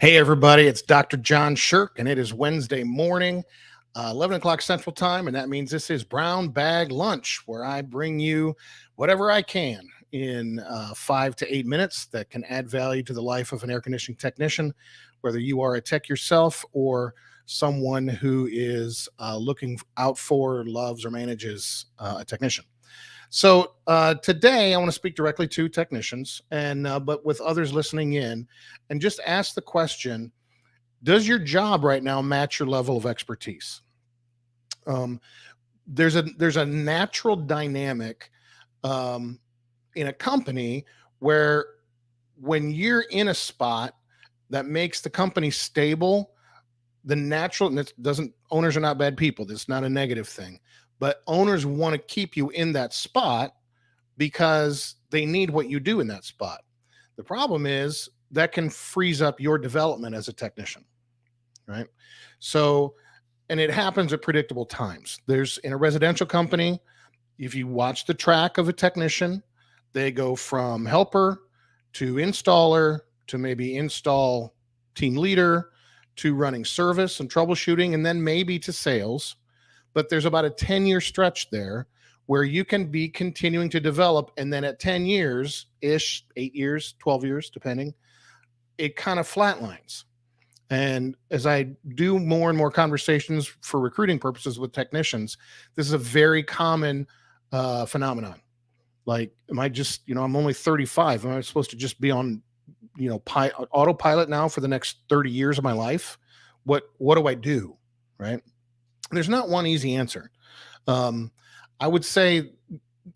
Hey, everybody, it's Dr. John Shirk, and it is Wednesday morning, 11 o'clock Central Time. And that means this is Brown Bag Lunch, where I bring you whatever I can in 5 to 8 minutes that can add value to the life of an air conditioning technician, whether you are a tech yourself or someone who is looking out for, loves, or manages a technician. So today, I want to speak directly to technicians, and but with others listening in, and just ask the question: does your job right now match your level of expertise? Um, there's a natural dynamic um, in a company where when you're in a spot that makes the company stable, the natural, and it doesn't, owners are not bad people. That's not a negative thing, but owners want to keep you in that spot because they need what you do in that spot. The problem is that can freeze up your development as a technician, right? So, and it happens at predictable times. There's in a residential company, if you watch the track of a technician, they go from helper to installer to maybe install team leader to running service and troubleshooting, and then maybe to sales. But there's about a 10-year stretch there where you can be continuing to develop. And then at 10 years ish, 8 years, 12 years, depending, it kind of flatlines. And as I do more and more conversations for recruiting purposes with technicians, this is a very common phenomenon. Like, am I just, I'm only 35. Am I supposed to just be on, autopilot now for the next 30 years of my life? What do I do? Right. There's not one easy answer. Um, I would say,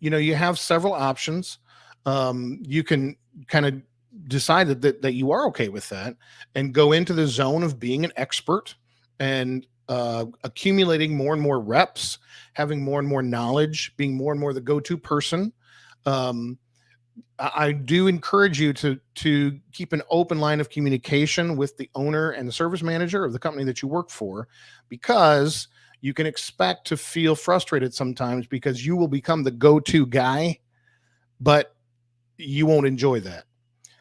you have several options. You can kind of decide that you are okay with that and go into the zone of being an expert and accumulating more and more reps, having more and more knowledge, being more and more the go-to person. Um, I do encourage you to keep an open line of communication with the owner and the service manager of the company that you work for, because you can expect to feel frustrated sometimes because you will become the go-to guy, but you won't enjoy that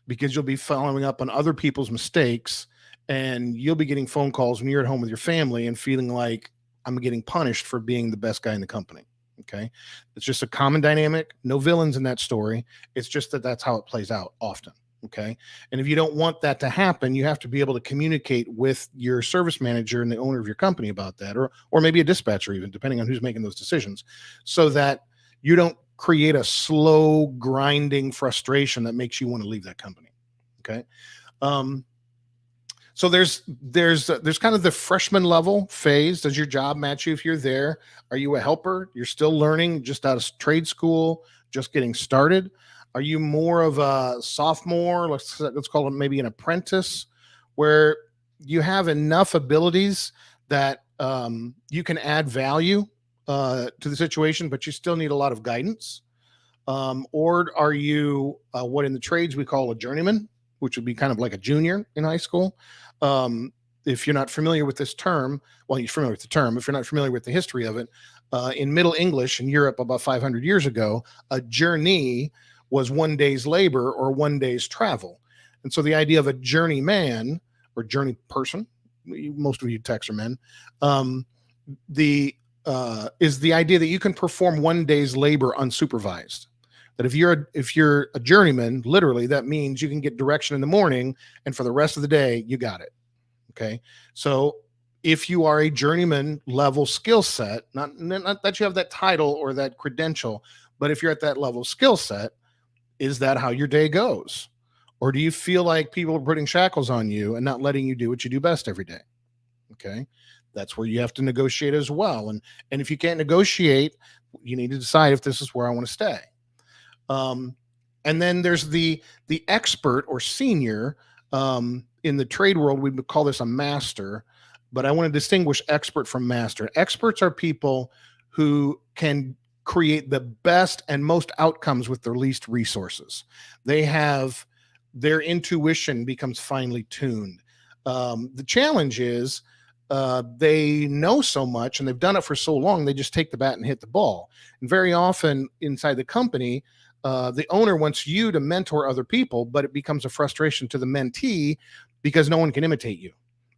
because you'll be following up on other people's mistakes, and you'll be getting phone calls when you're at home with your family and feeling like I'm getting punished for being the best guy in the company. Okay. It's just a common dynamic. No villains in that story. It's just that that's how it plays out often. Okay. And if you don't want that to happen, you have to be able to communicate with your service manager and the owner of your company about that, or maybe a dispatcher, even depending on who's making those decisions, so that you don't create a slow grinding frustration that makes you want to leave that company. Okay. Um, so there's kind of the freshman level phase. Does your job match you if you're there? Are you a helper? You're still learning, just out of trade school, just getting started. Are you more of a sophomore? Let's call it maybe an apprentice, where you have enough abilities that you can add value to the situation, but you still need a lot of guidance. Or are you what in the trades we call a journeyman, which would be kind of like a junior in high school? If you're not familiar with this term, well, you're familiar with the term. If you're not familiar with the history of it, in Middle English in Europe about 500 years ago, a journey was one day's labor or one day's travel. And so the idea of a journeyman or journey person, most of you techs are men, the is the idea that you can perform one day's labor unsupervised. That if you're a journeyman, literally, that means you can get direction in the morning, and for the rest of the day, you got it. Okay, so if you are a journeyman level skill set, not that you have that title or that credential, but if you're at that level skill set, is that how your day goes? Or do you feel like people are putting shackles on you and not letting you do what you do best every day? Okay. That's where you have to negotiate as well. And if you can't negotiate, you need to decide if this is where I want to stay. Um, and then there's the expert or senior. In the trade world, we would call this a master, but I want to distinguish expert from master. Experts are people who can create the best and most outcomes with their least resources. They have their intuition becomes finely tuned. The challenge is they know so much and they've done it for so long, they just take the bat and hit the ball. And very often inside the company, the owner wants you to mentor other people, but it becomes a frustration to the mentee because no one can imitate you.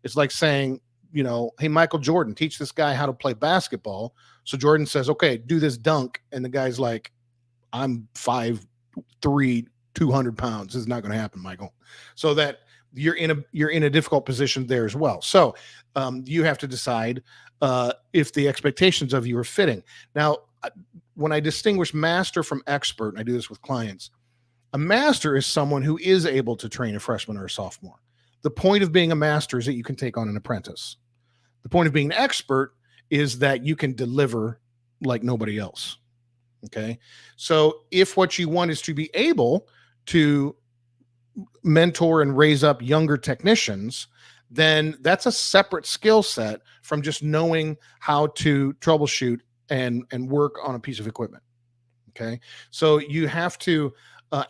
It's like saying, hey, Michael Jordan, teach this guy how to play basketball. So Jordan says, okay, do this dunk. And the guy's like, I'm 5'3", 200 pounds. This is not going to happen, Michael. So that you're in a difficult position there as well. So you have to decide if the expectations of you are fitting. Now, when I distinguish master from expert, and I do this with clients, a master is someone who is able to train a freshman or a sophomore. The point of being a master is that you can take on an apprentice. The point of being an expert is that you can deliver like nobody else. Okay. So if what you want is to be able to mentor and raise up younger technicians, then that's a separate skill set from just knowing how to troubleshoot and work on a piece of equipment. Okay. So you have to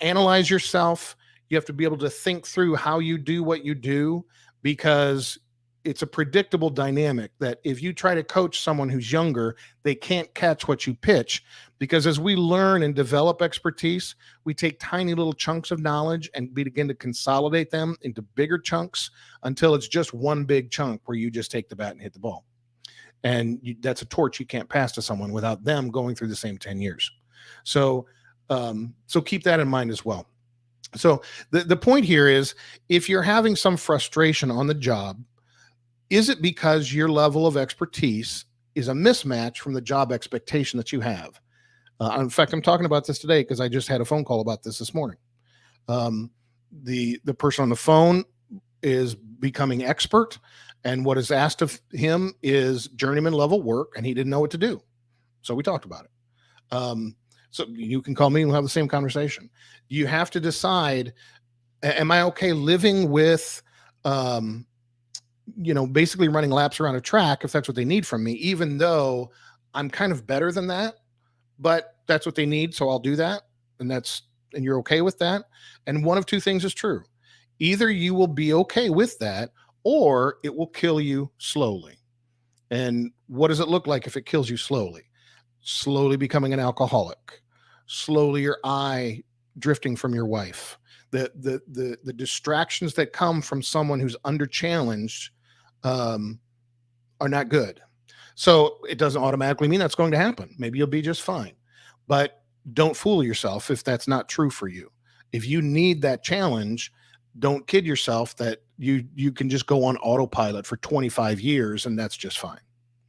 analyze yourself. You have to be able to think through how you do what you do, because it's a predictable dynamic that if you try to coach someone who's younger, they can't catch what you pitch, because as we learn and develop expertise, we take tiny little chunks of knowledge and begin to consolidate them into bigger chunks until it's just one big chunk where you just take the bat and hit the ball. And that's a torch you can't pass to someone without them going through the same 10 years. So keep that in mind as well. So the point here is, if you're having some frustration on the job, is it because your level of expertise is a mismatch from the job expectation that you have? In fact, I'm talking about this today because I just had a phone call about this morning. The person on the phone is becoming expert, and what is asked of him is journeyman level work, and he didn't know what to do. So we talked about it. So you can call me and we'll have the same conversation. You have to decide, am I okay living with, basically running laps around a track if that's what they need from me, even though I'm kind of better than that, but that's what they need. So I'll do that. And you're okay with that. And one of two things is true. Either you will be okay with that, or it will kill you slowly. And what does it look like if it kills you slowly? Slowly becoming an alcoholic, slowly your eye drifting from your wife. The distractions that come from someone who's under challenged are not good. So it doesn't automatically mean that's going to happen. Maybe you'll be just fine, but don't fool yourself if that's not true for you. If you need that challenge, don't kid yourself that you can just go on autopilot for 25 years and that's just fine.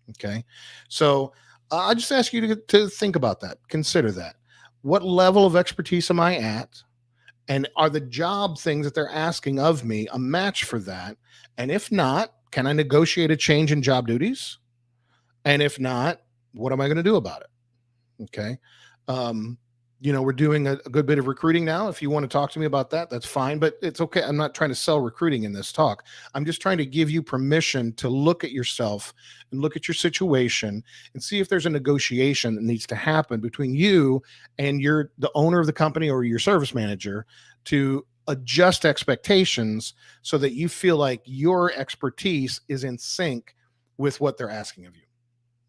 Okay. So I just ask you to think about that. Consider that. What level of expertise am I at? And are the job things that they're asking of me a match for that? And if not, can I negotiate a change in job duties? And if not, what am I going to do about it? Okay. We're doing a good bit of recruiting now. If you want to talk to me about that, that's fine, but it's okay. I'm not trying to sell recruiting in this talk. I'm just trying to give you permission to look at yourself and look at your situation and see if there's a negotiation that needs to happen between you and the owner of the company or your service manager to adjust expectations so that you feel like your expertise is in sync with what they're asking of you.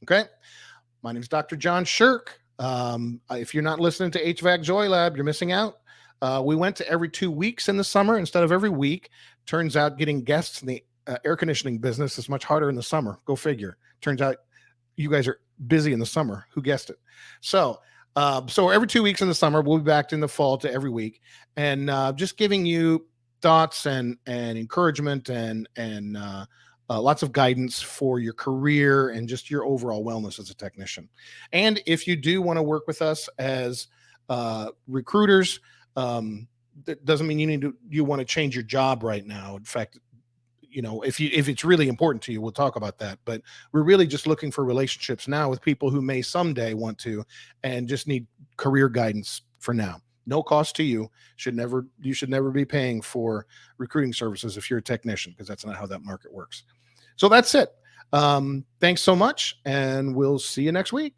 Okay. My name is Dr. John Shirk. If you're not listening to HVAC Joy Lab, you're missing out. We went to every 2 weeks in the summer instead of every week. Turns out getting guests in the air conditioning business is much harder in the summer. Go figure. Turns out you guys are busy in the summer. Who guessed it? So every 2 weeks in the summer, we'll be back in the fall to every week, and just giving you thoughts and encouragement and lots of guidance for your career and just your overall wellness as a technician. And if you do want to work with us as recruiters, that doesn't mean you want to change your job right now. In fact, if it's really important to you, we'll talk about that. But we're really just looking for relationships now with people who may someday want to and just need career guidance for now. No cost to you. You should never be paying for recruiting services if you're a technician, because that's not how that market works. So that's it. Thanks so much, and we'll see you next week.